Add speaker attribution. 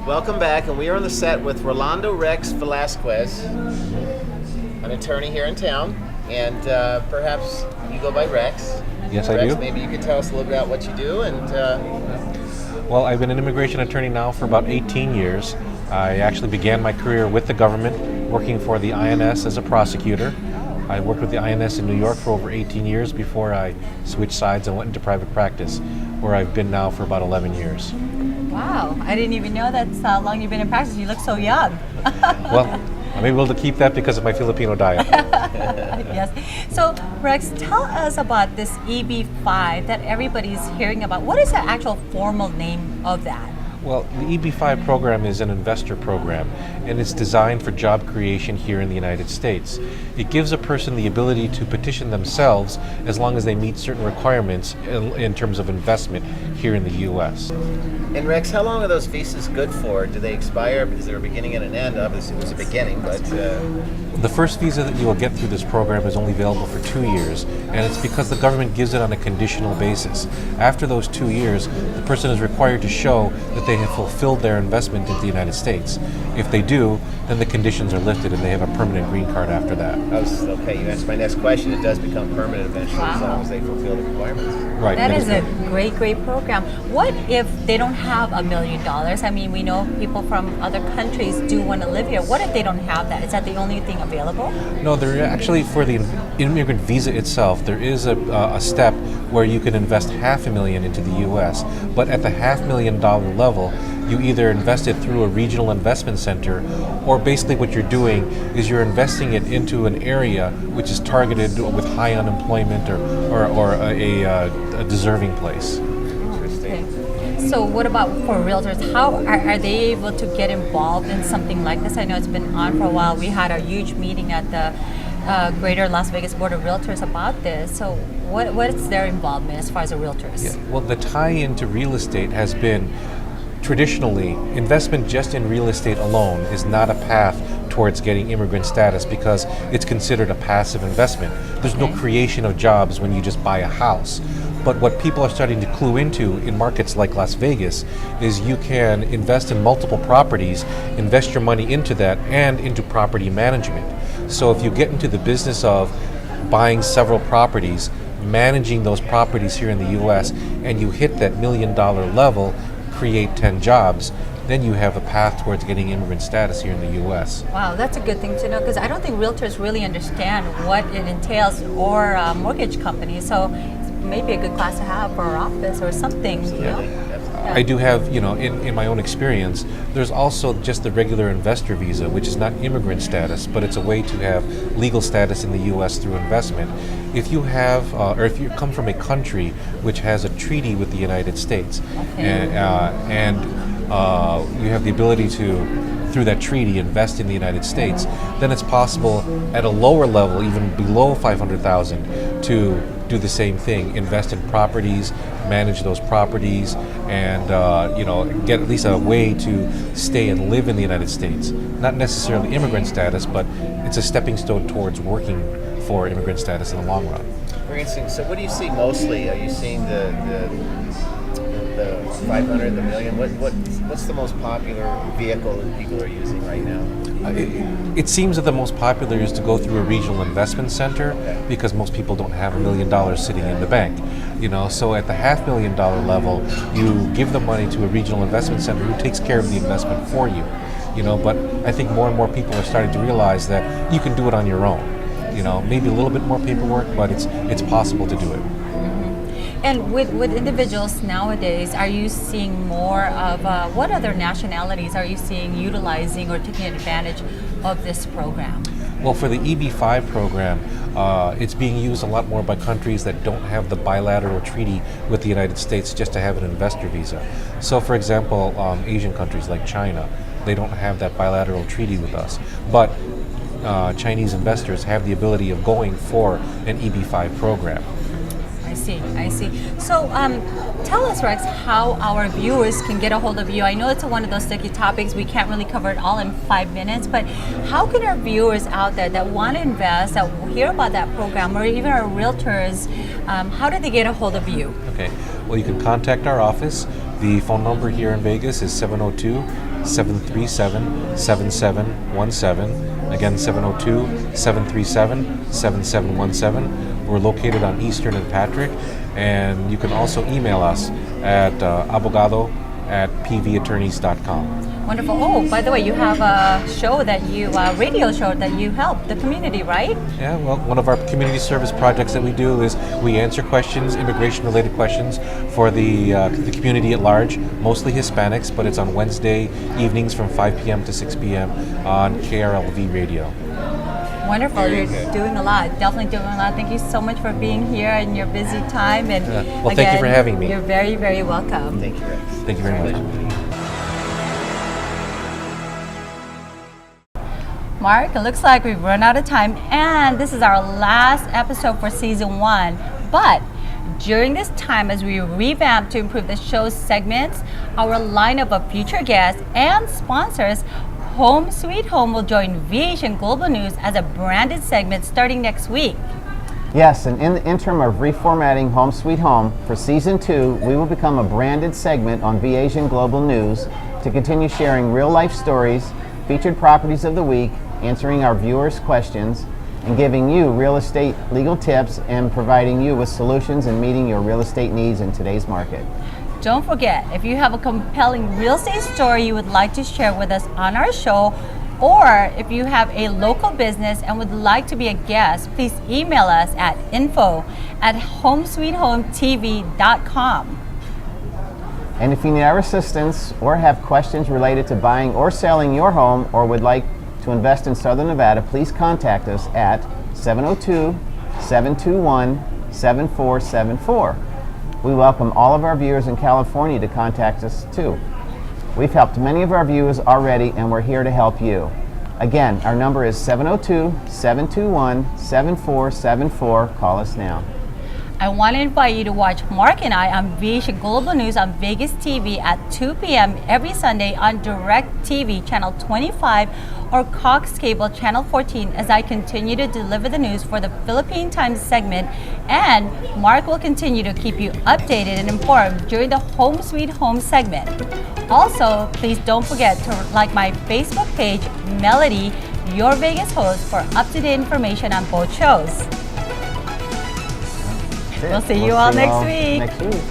Speaker 1: Welcome back, and we are on the set with Rolando Rex Velasquez, an attorney here in town, and perhaps you go by Rex.
Speaker 2: Yes,
Speaker 1: Rex,
Speaker 2: I do.
Speaker 1: maybe you could tell us a little bit about what you do. And
Speaker 2: Well, I've been an immigration attorney now for about 18 years. I actually began my career with the government, working for the INS as a prosecutor. I worked with the INS in New York for over 18 years before I switched sides and went into private practice, where I've been now for about 11 years.
Speaker 3: Wow, I didn't even know that's how long you've been in practice. You look so young.
Speaker 2: Well, I'm able to keep that because of my Filipino diet.
Speaker 3: Yes. So, Rex, tell us about this EB5 that everybody's hearing about. What is the actual formal name of that?
Speaker 2: Well, the EB5 program is an investor program, and it's designed for job creation here in the United States. It gives a person the ability to petition themselves as long as they meet certain requirements in terms of investment here in the U.S.
Speaker 1: And Rex, how long are those visas good for? Do they expire? Is there a beginning and an end? Obviously, it was a beginning, but
Speaker 2: The first visa that you will get through this program is only available for 2 years, and it's because the government gives it on a conditional basis. After those 2 years, the person is required to show that they have fulfilled their investment into the United States. If they do, then the conditions are lifted and they have a permanent green card after that.
Speaker 1: okay, you answered my next question. It does become permanent eventually as long as they fulfill the requirements.
Speaker 2: Right.
Speaker 3: That is a great program. What if they don't have $1 million? I mean, we know people from other countries do want to live here. What if they don't have that? Is that the only thing available?
Speaker 2: No, there actually, for the immigrant visa itself, there is a step where you can invest $500,000 into the U.S., but at the $500,000 level, you either invest it through a regional investment center, or basically what you're doing is you're investing it into an area which is targeted with high unemployment or a deserving place.
Speaker 1: Interesting.
Speaker 3: Okay. So what about for realtors? How are they able to get involved in something like this? I know it's been on for a while. We had a huge meeting at the Greater Las Vegas Board of Realtors about this. So what is their involvement as far as the realtors?
Speaker 2: Yeah. Well, the tie-in to real estate has been traditionally, investment just in real estate alone is not a path towards getting immigrant status because it's considered a passive investment. There's no creation of jobs when you just buy a house. But what people are starting to clue into in markets like Las Vegas is you can invest in multiple properties, invest your money into that, and into property management. So if you get into the business of buying several properties, managing those properties here in the U.S., and you hit that $1 million level, create 10 jobs, then you have a path towards getting immigrant status here in the U.S.
Speaker 3: Wow, that's a good thing to know because I don't think realtors really understand what it entails or mortgage companies. So it's maybe a good class to have for our office or something.
Speaker 1: Absolutely.
Speaker 3: You know?
Speaker 2: I do have, in my own experience, there's also just the regular investor visa, which is not immigrant status, but it's a way to have legal status in the U.S. through investment. If you have, or if you come from a country which has a treaty with the United States, and you have the ability to, through that treaty, invest in the United States, then it's possible at a lower level, even below $500,000, to do the same thing, invest in properties, manage those properties, and get at least a way to stay and live in the United States. Not necessarily immigrant status, but it's a stepping stone towards working for immigrant status in the long run.
Speaker 1: Very interesting. So what do you see mostly? Are you seeing the 500, the million? What's the most popular vehicle that people are using right now?
Speaker 2: It seems that the most popular is to go through a regional investment center because most people don't have $1 million sitting in the bank. So at the $500,000 level, you give the money to a regional investment center who takes care of the investment for you. But I think more and more people are starting to realize that you can do it on your own. Maybe a little bit more paperwork, but it's possible to do it.
Speaker 3: And with individuals nowadays, are you seeing more of what other nationalities are you seeing utilizing or taking advantage of this program?
Speaker 2: Well, for the EB5 program, it's being used a lot more by countries that don't have the bilateral treaty with the United States just to have an investor visa. So, for example, Asian countries like China, they don't have that bilateral treaty with us. But Chinese investors have the ability of going for an EB5 program.
Speaker 3: I see. So tell us, Rex, how our viewers can get a hold of you. I know it's one of those sticky topics. We can't really cover it all in 5 minutes, but how can our viewers out there that want to invest, that hear about that program, or even our realtors, how do they get a hold of you?
Speaker 2: Okay. Well, you can contact our office. The phone number here in Vegas is 702-737-7717. Again, 702-737-7717. We're located on Eastern and Patrick, and you can also email us at abogado@pvattorneys.com.
Speaker 3: Wonderful. Oh, by the way, you have a show that radio show that you help the community, right?
Speaker 2: Yeah, well, one of our community service projects that we do is we answer questions, immigration-related questions for the community at large, mostly Hispanics, but it's on Wednesday evenings from 5 p.m. to 6 p.m. on KRLV Radio.
Speaker 3: Wonderful. You're doing a lot. Definitely doing a lot. Thank you so much for being here in your busy time. And
Speaker 2: well, thank you for having me.
Speaker 3: You're very, very welcome.
Speaker 1: Thank you, Rex.
Speaker 2: Thank you very much.
Speaker 3: Mark, it looks like we've run out of time, and this is our last episode for season 1. But during this time, as we revamp to improve the show's segments, our lineup of future guests and sponsors, Home Sweet Home will join Viation Global News as a branded segment starting next week.
Speaker 1: Yes, and in the interim of reformatting Home Sweet Home, for season 2, we will become a branded segment on Viation Global News to continue sharing real-life stories, featured properties of the week, answering our viewers' questions, and giving you real estate legal tips and providing you with solutions and meeting your real estate needs in today's market.
Speaker 3: Don't forget, if you have a compelling real estate story you would like to share with us on our show, or if you have a local business and would like to be a guest, please email us at info@homesweethometv.com.
Speaker 1: And if you need our assistance or have questions related to buying or selling your home or would like to invest in Southern Nevada, please contact us at 702-721-7474. We welcome all of our viewers in California to contact us too. We've helped many of our viewers already, and we're here to help you. Again, our number is 702-721-7474. Call us now.
Speaker 3: I want to invite you to watch Mark and I on Viation Global News on Vegas TV at 2 p.m. every Sunday on Direct TV Channel 25 or Cox Cable Channel 14 as I continue to deliver the news for the Philippine Times segment, and Mark will continue to keep you updated and informed during the Home Sweet Home segment. Also, please don't forget to like my Facebook page, Melody, your Vegas host, for up-to-date information on both shows. We'll see you all next week.
Speaker 1: Next week.